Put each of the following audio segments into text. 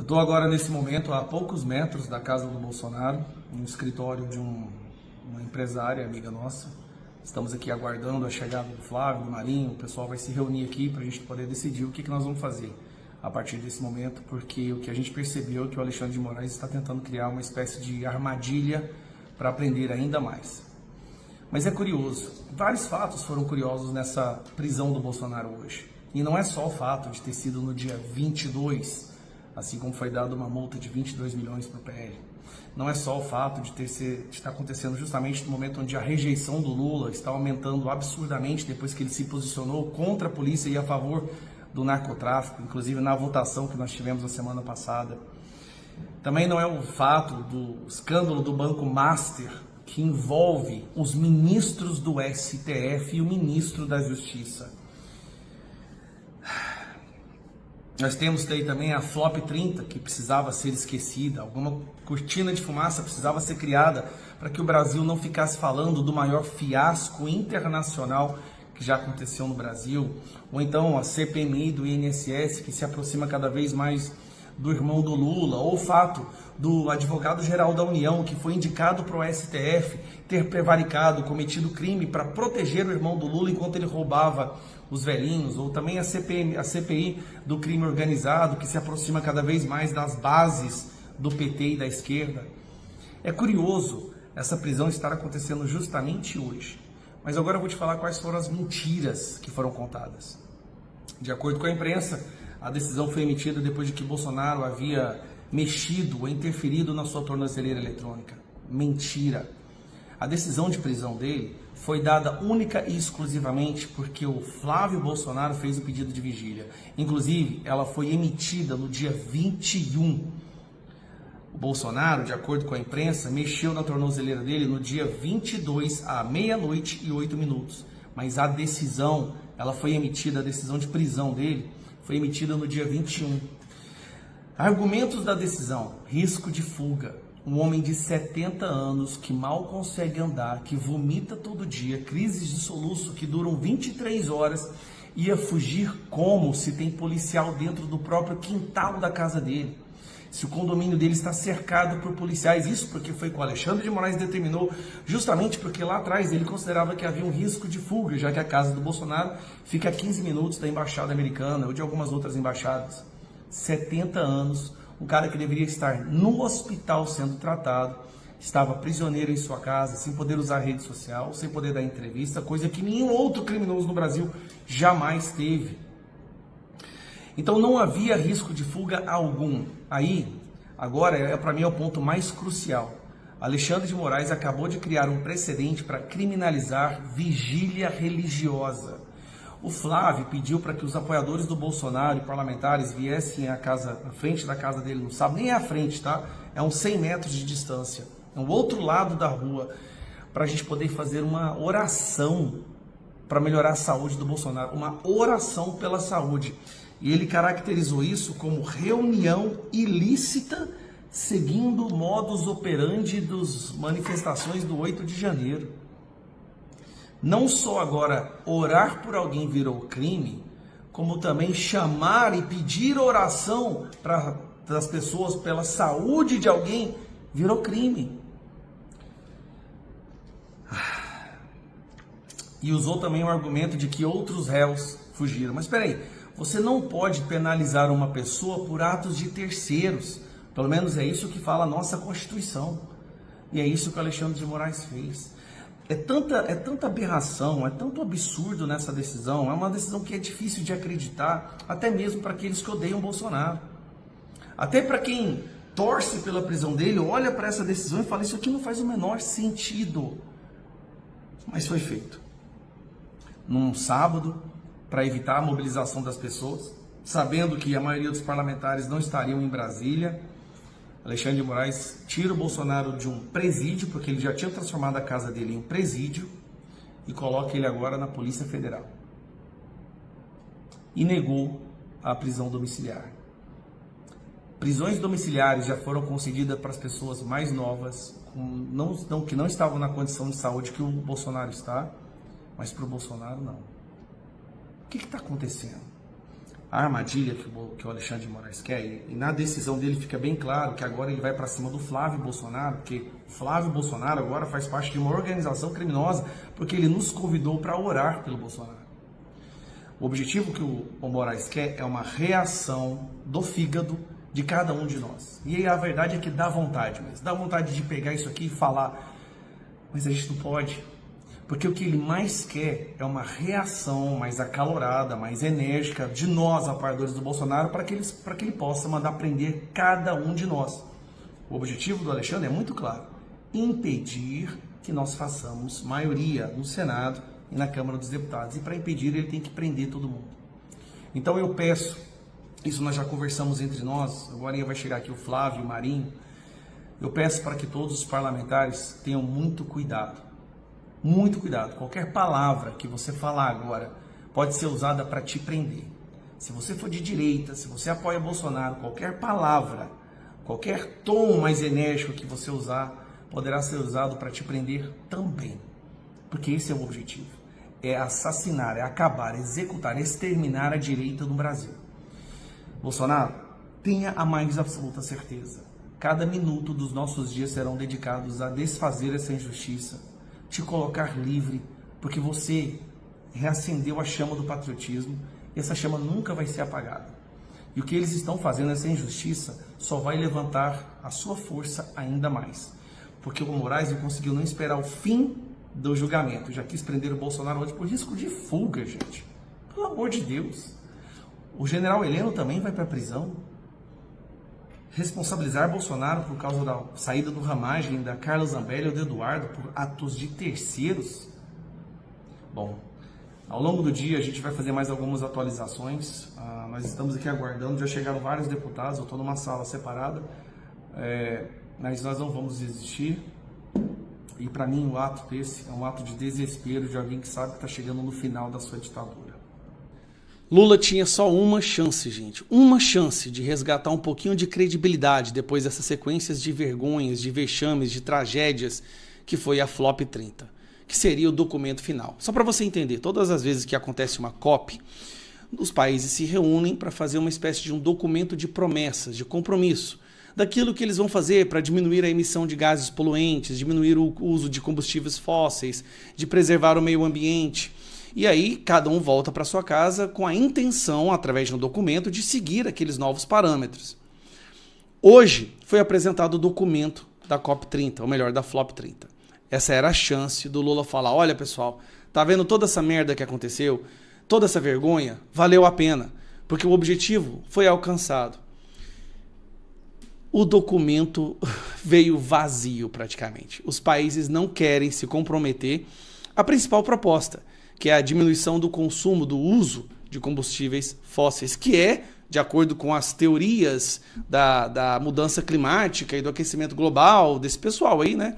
estou agora nesse momento a poucos metros da casa do Bolsonaro, no escritório de uma empresária amiga nossa. Estamos aqui aguardando a chegada do Flávio, do Marinho. O pessoal vai se reunir aqui para a gente poder decidir o que nós vamos fazer a partir desse momento, porque o que a gente percebeu é que o Alexandre de Moraes está tentando criar uma espécie de armadilha para prender ainda mais. Mas é curioso, vários fatos foram curiosos nessa prisão do Bolsonaro hoje. E não é só o fato de ter sido no dia 22, assim como foi dada uma multa de 22 milhões para o PL. Não é só o fato de estar acontecendo justamente no momento onde a rejeição do Lula está aumentando absurdamente depois que ele se posicionou contra a polícia e a favor do narcotráfico, inclusive na votação que nós tivemos na semana passada. Também não é o fato do escândalo do Banco Master, que envolve os ministros do STF e o ministro da Justiça. Nós temos aí também a Flop 30, que precisava ser esquecida, alguma cortina de fumaça precisava ser criada para que o Brasil não ficasse falando do maior fiasco internacional que já aconteceu no Brasil, ou então a CPMI do INSS, que se aproxima cada vez mais do irmão do Lula, ou o fato do advogado-geral da União, que foi indicado para o STF, ter prevaricado, cometido crime para proteger o irmão do Lula enquanto ele roubava os velhinhos, ou também a CPI do crime organizado, que se aproxima cada vez mais das bases do PT e da esquerda. É curioso essa prisão estar acontecendo justamente hoje, mas agora eu vou te falar quais foram as mentiras que foram contadas. De acordo com a imprensa, a decisão foi emitida depois de que Bolsonaro havia mexido ou interferido na sua tornozeleira eletrônica. Mentira. A decisão de prisão dele foi dada única e exclusivamente porque o Flávio Bolsonaro fez o pedido de vigília. Inclusive, ela foi emitida no dia 21. O Bolsonaro, de acordo com a imprensa, mexeu na tornozeleira dele no dia 22, à meia-noite e 8 minutos. Mas a decisão, ela foi emitida, a decisão de prisão dele, foi emitida no dia 21. Argumentos da decisão: risco de fuga. Um homem de 70 anos que mal consegue andar, que vomita todo dia, crises de soluço que duram 23 horas, ia fugir como se tem policial dentro do próprio quintal da casa dele? Se o condomínio dele está cercado por policiais, isso porque foi com o Alexandre de Moraes determinou, justamente porque lá atrás ele considerava que havia um risco de fuga, já que a casa do Bolsonaro fica a 15 minutos da embaixada americana ou de algumas outras embaixadas. 70 anos, um cara que deveria estar no hospital sendo tratado, estava prisioneiro em sua casa, sem poder usar rede social, sem poder dar entrevista, coisa que nenhum outro criminoso no Brasil jamais teve. Então não havia risco de fuga algum. Aí, agora, para mim é o ponto mais crucial. Alexandre de Moraes acabou de criar um precedente para criminalizar vigília religiosa. O Flávio pediu para que os apoiadores do Bolsonaro e parlamentares viessem à frente da casa dele no sábado, nem é à frente, tá? É uns 100 metros de distância, é o outro lado da rua, para a gente poder fazer uma oração para melhorar a saúde do Bolsonaro, uma oração pela saúde. E ele caracterizou isso como reunião ilícita, seguindo o modus operandi das manifestações do 8 de janeiro. Não só agora orar por alguém virou crime, como também chamar e pedir oração das pessoas pela saúde de alguém virou crime. E usou também o argumento de que outros réus fugiram. Mas espera aí, você não pode penalizar uma pessoa por atos de terceiros. Pelo menos é isso que fala a nossa Constituição. E é isso que o Alexandre de Moraes fez. É tanta aberração, é tanto absurdo nessa decisão. É uma decisão que é difícil de acreditar, até mesmo para aqueles que odeiam Bolsonaro. Até para quem torce pela prisão dele, olha para essa decisão e fala: isso aqui não faz o menor sentido. Mas foi feito. Num sábado, para evitar a mobilização das pessoas, sabendo que a maioria dos parlamentares não estariam em Brasília, Alexandre de Moraes tira o Bolsonaro de um presídio, porque ele já tinha transformado a casa dele em presídio, e coloca ele agora na Polícia Federal. E negou a prisão domiciliar. Prisões domiciliares já foram concedidas para as pessoas mais novas, que não estavam na condição de saúde que o Bolsonaro está, mas para o Bolsonaro não. O que está acontecendo? a armadilha que o Alexandre de Moraes quer, e na decisão dele fica bem claro que agora ele vai para cima do Flávio Bolsonaro, porque o Flávio Bolsonaro agora faz parte de uma organização criminosa, porque ele nos convidou para orar pelo Bolsonaro. O objetivo que o Moraes quer é uma reação do fígado de cada um de nós. E a verdade é que dá vontade mesmo, dá vontade de pegar isso aqui e falar, mas a gente não pode. Porque o que ele mais quer é uma reação mais acalorada, mais enérgica de nós, apoiadores do Bolsonaro, para que ele possa mandar prender cada um de nós. O objetivo do Alexandre é muito claro: impedir que nós façamos maioria no Senado e na Câmara dos Deputados. E para impedir, ele tem que prender todo mundo. Então eu peço, isso nós já conversamos entre nós, agora vai chegar aqui o Flávio, o Marinho, eu peço para que todos os parlamentares tenham muito cuidado. Muito cuidado, qualquer palavra que você falar agora pode ser usada para te prender. Se você for de direita, se você apoia Bolsonaro, qualquer palavra, qualquer tom mais enérgico que você usar, poderá ser usado para te prender também. Porque esse é o objetivo, é assassinar, é acabar, executar, exterminar a direita do Brasil. Bolsonaro, tenha a mais absoluta certeza, cada minuto dos nossos dias serão dedicados a desfazer essa injustiça, te colocar livre, porque você reacendeu a chama do patriotismo e essa chama nunca vai ser apagada. E o que eles estão fazendo, essa injustiça, só vai levantar a sua força ainda mais. Porque o Moraes não conseguiu não esperar o fim do julgamento, já quis prender o Bolsonaro hoje por risco de fuga, gente. Pelo amor de Deus. O general Heleno também vai para a prisão. Responsabilizar Bolsonaro por causa da saída do Ramagem, da Carla Zambelli ou do Eduardo por atos de terceiros? Bom, ao longo do dia a gente vai fazer mais algumas atualizações. Nós estamos aqui aguardando, já chegaram vários deputados, eu estou numa sala separada, mas nós não vamos desistir. E para mim o ato desse é um ato de desespero de alguém que sabe que está chegando no final da sua ditadura. Lula tinha só uma chance, gente, uma chance de resgatar um pouquinho de credibilidade depois dessas sequências de vergonhas, de vexames, de tragédias que foi a Flop 30, que seria o documento final. Só para você entender, todas as vezes que acontece uma COP, os países se reúnem para fazer uma espécie de um documento de promessas, de compromisso, daquilo que eles vão fazer para diminuir a emissão de gases poluentes, diminuir o uso de combustíveis fósseis, de preservar o meio ambiente. E aí cada um volta para sua casa com a intenção, através de um documento, de seguir aqueles novos parâmetros. Hoje foi apresentado o documento da COP30, ou melhor, da Flop 30. Essa era a chance do Lula falar: olha pessoal, tá vendo toda essa merda que aconteceu? Toda essa vergonha? Valeu a pena, porque o objetivo foi alcançado. O documento veio vazio praticamente. Os países não querem se comprometer à principal proposta, que é a diminuição do consumo, do uso de combustíveis fósseis, que é, de acordo com as teorias da mudança climática e do aquecimento global, desse pessoal aí, né?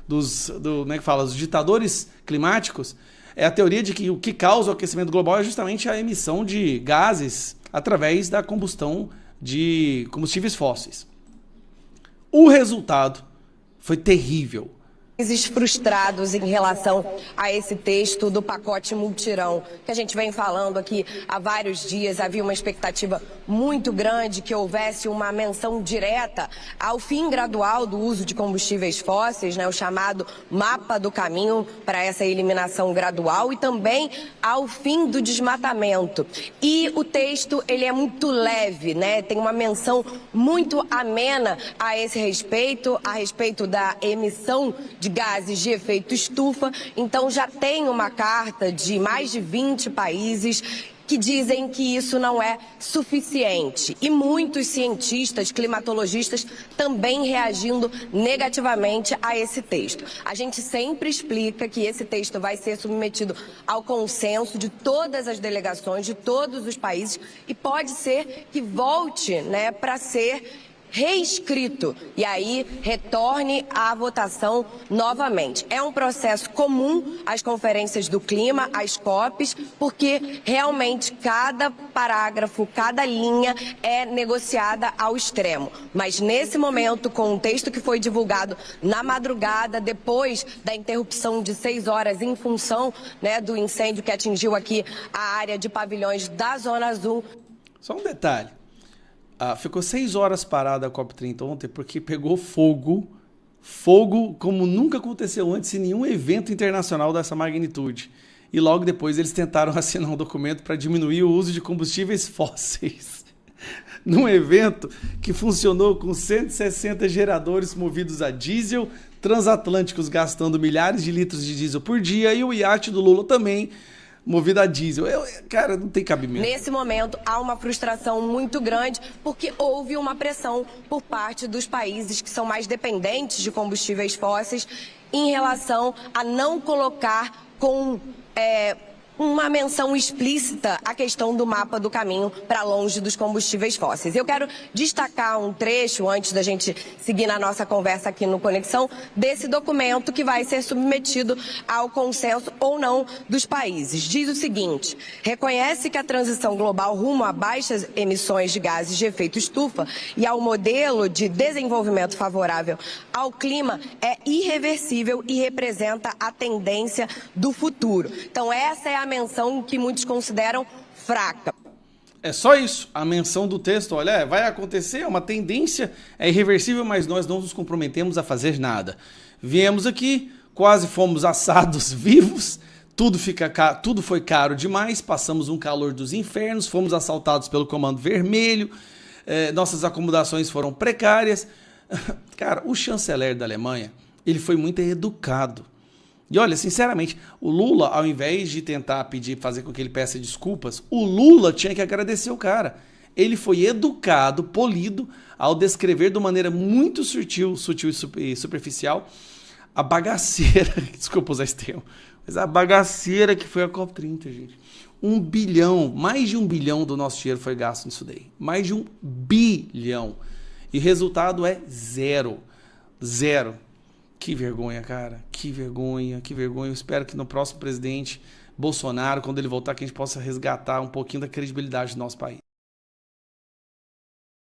Como é que fala? Os ditadores climáticos, é a teoria de que o que causa o aquecimento global é justamente a emissão de gases através da combustão de combustíveis fósseis. O resultado foi terrível. Frustrados em relação a esse texto do pacote multirão, que a gente vem falando aqui há vários dias. Havia uma expectativa muito grande que houvesse uma menção direta ao fim gradual do uso de combustíveis fósseis, né, o chamado mapa do caminho para essa eliminação gradual, e também ao fim do desmatamento. E o texto, ele é muito leve, né, tem uma menção muito amena a esse respeito, a respeito da emissão de gases de efeito estufa. Então já tem uma carta de mais de 20 países que dizem que isso não é suficiente. E muitos cientistas, climatologistas, também reagindo negativamente a esse texto. A gente sempre explica que esse texto vai ser submetido ao consenso de todas as delegações, de todos os países, e pode ser que volte, né, para ser reescrito e aí retorne à votação novamente. É um processo comum às conferências do clima, às COPs, porque realmente cada parágrafo, cada linha é negociada ao extremo. Mas nesse momento, com o texto que foi divulgado na madrugada, depois da interrupção de 6 horas em função, né, do incêndio que atingiu aqui a área de pavilhões da Zona Azul. Só um detalhe. Ficou 6 horas parada a COP30 ontem porque pegou fogo como nunca aconteceu antes em nenhum evento internacional dessa magnitude. E logo depois eles tentaram assinar um documento para diminuir o uso de combustíveis fósseis. Num evento que funcionou com 160 geradores movidos a diesel, transatlânticos gastando milhares de litros de diesel por dia e o iate do Lula também movido a diesel. Cara, não tem cabimento. Nesse momento, há uma frustração muito grande porque houve uma pressão por parte dos países que são mais dependentes de combustíveis fósseis em relação a não colocar com uma menção explícita a questão do mapa do caminho para longe dos combustíveis fósseis. Eu quero destacar um trecho, antes da gente seguir na nossa conversa aqui no Conexão, desse documento que vai ser submetido ao consenso ou não dos países. Diz o seguinte: reconhece que a transição global rumo a baixas emissões de gases de efeito estufa e ao modelo de desenvolvimento favorável ao clima é irreversível e representa a tendência do futuro. Então essa é a menção que muitos consideram fraca. É só isso, a menção do texto, olha, vai acontecer, é uma tendência, é irreversível, mas nós não nos comprometemos a fazer nada. Viemos aqui, quase fomos assados vivos, tudo foi caro demais, passamos um calor dos infernos, fomos assaltados pelo Comando Vermelho, nossas acomodações foram precárias. Cara, o chanceler da Alemanha, ele foi muito educado. E olha, sinceramente, o Lula, ao invés de tentar fazer com que ele peça desculpas, o Lula tinha que agradecer o cara. Ele foi educado, polido, ao descrever de maneira muito sutil e superficial a bagaceira, desculpa usar esse termo, mas a bagaceira que foi a COP30, gente. 1 bilhão, mais de 1 bilhão do nosso dinheiro foi gasto nisso daí. Mais de 1 bilhão. E o resultado é zero. Zero. Que vergonha, cara. Que vergonha, que vergonha. Eu espero que no próximo presidente Bolsonaro, quando ele voltar, que a gente possa resgatar um pouquinho da credibilidade do nosso país.